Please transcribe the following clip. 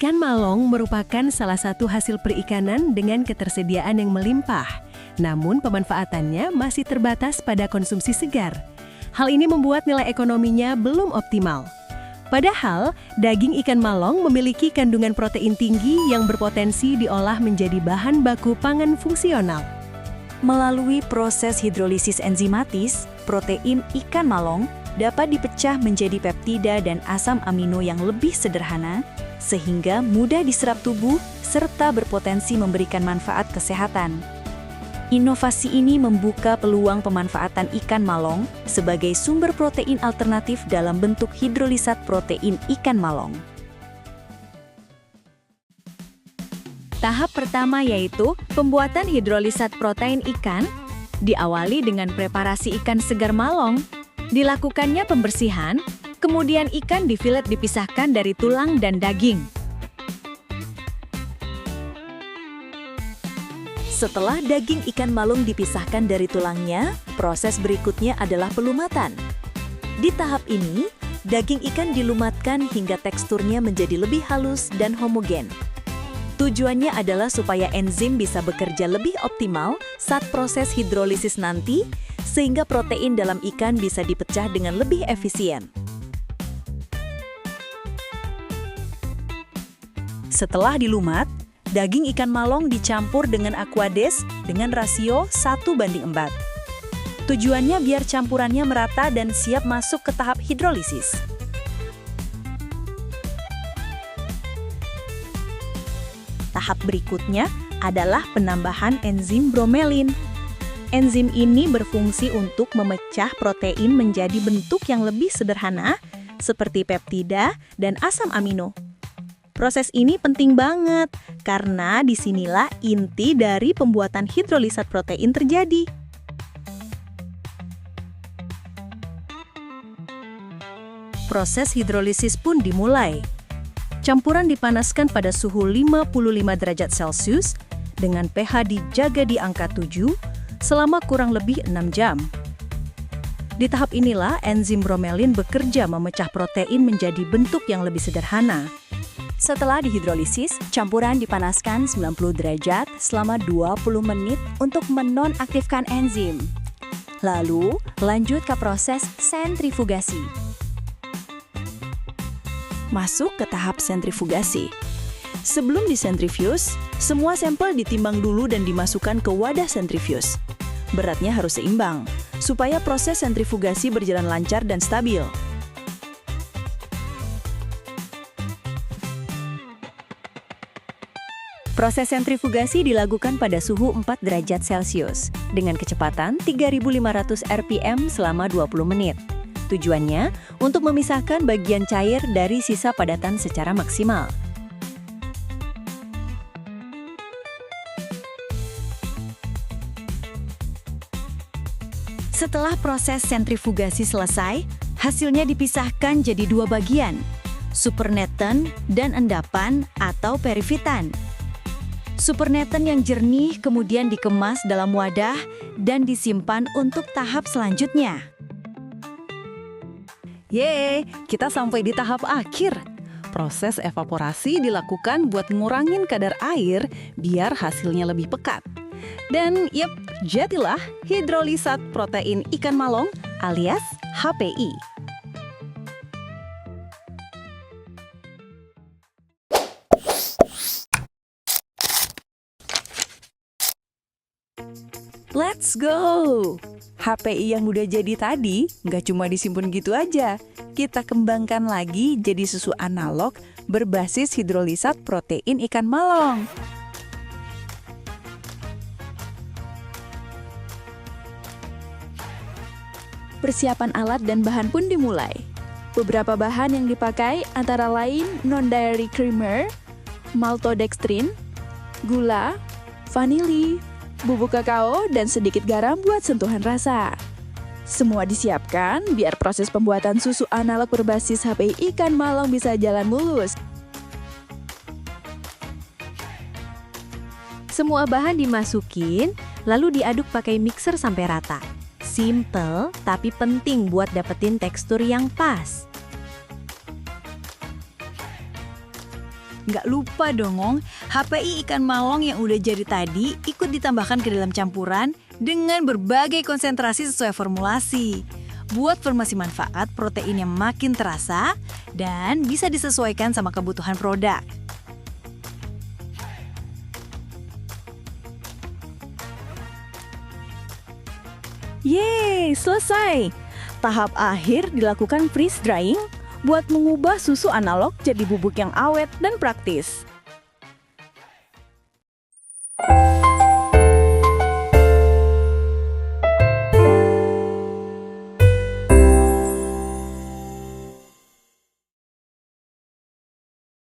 Ikan malong merupakan salah satu hasil perikanan dengan ketersediaan yang melimpah. Namun pemanfaatannya masih terbatas pada konsumsi segar. Hal ini membuat nilai ekonominya belum optimal. Padahal, daging ikan malong memiliki kandungan protein tinggi yang berpotensi diolah menjadi bahan baku pangan fungsional. Melalui proses hidrolisis enzimatis, protein ikan malong dapat dipecah menjadi peptida dan asam amino yang lebih sederhana, sehingga mudah diserap tubuh serta berpotensi memberikan manfaat kesehatan. Inovasi ini membuka peluang pemanfaatan ikan malong sebagai sumber protein alternatif dalam bentuk hidrolisat protein ikan malong. Tahap pertama yaitu pembuatan hidrolisat protein ikan, diawali dengan preparasi ikan segar malong. Dilakukannya pembersihan, kemudian ikan difilet dipisahkan dari tulang dan daging. Setelah daging ikan malong dipisahkan dari tulangnya, proses berikutnya adalah pelumatan. Di tahap ini, daging ikan dilumatkan hingga teksturnya menjadi lebih halus dan homogen. Tujuannya adalah supaya enzim bisa bekerja lebih optimal saat proses hidrolisis nanti, sehingga protein dalam ikan bisa dipecah dengan lebih efisien. Setelah dilumat, daging ikan malong dicampur dengan aquades dengan rasio 1:4. Tujuannya biar campurannya merata dan siap masuk ke tahap hidrolisis. Tahap berikutnya adalah penambahan enzim bromelin. Enzim ini berfungsi untuk memecah protein menjadi bentuk yang lebih sederhana, seperti peptida dan asam amino. Proses ini penting banget, karena disinilah inti dari pembuatan hidrolisat protein terjadi. Proses hidrolisis pun dimulai. Campuran dipanaskan pada suhu 55 derajat Celcius, dengan pH dijaga di angka 7, selama kurang lebih 6 jam. Di tahap inilah enzim bromelin bekerja memecah protein menjadi bentuk yang lebih sederhana. Setelah dihidrolisis, campuran dipanaskan 90 derajat selama 20 menit untuk menonaktifkan enzim. Lalu, lanjut ke proses sentrifugasi. Masuk ke tahap sentrifugasi. Sebelum disentrifuge, semua sampel ditimbang dulu dan dimasukkan ke wadah sentrifuge. Beratnya harus seimbang, supaya proses sentrifugasi berjalan lancar dan stabil. Proses sentrifugasi dilakukan pada suhu 4 derajat Celcius dengan kecepatan 3.500 rpm selama 20 menit. Tujuannya untuk memisahkan bagian cair dari sisa padatan secara maksimal. Setelah proses sentrifugasi selesai, hasilnya dipisahkan jadi dua bagian, supernatant dan endapan atau perifitan. Supernatant yang jernih kemudian dikemas dalam wadah dan disimpan untuk tahap selanjutnya. Yeay, kita sampai di tahap akhir. Proses evaporasi dilakukan buat ngurangin kadar air biar hasilnya lebih pekat. Dan jadilah hidrolisat protein ikan malong alias HPI. Let's go! HPI yang udah jadi tadi nggak cuma disimpan gitu aja. Kita kembangkan lagi jadi susu analog berbasis hidrolisat protein ikan malong. Persiapan alat dan bahan pun dimulai. Beberapa bahan yang dipakai antara lain non-dairy creamer, maltodextrin, gula, vanili, bubuk kakao, dan sedikit garam buat sentuhan rasa. Semua disiapkan biar proses pembuatan susu analog berbasis HPI ikan malong bisa jalan mulus. Semua bahan dimasukin, lalu diaduk pakai mixer sampai rata. Simple, tapi penting buat dapetin tekstur yang pas. Nggak lupa dongong, HPI ikan malong yang udah jadi tadi ikut ditambahkan ke dalam campuran dengan berbagai konsentrasi sesuai formulasi. Buat formasi manfaat protein yang makin terasa dan bisa disesuaikan sama kebutuhan produk. Yeay, selesai! Tahap akhir dilakukan freeze drying buat mengubah susu analog jadi bubuk yang awet dan praktis.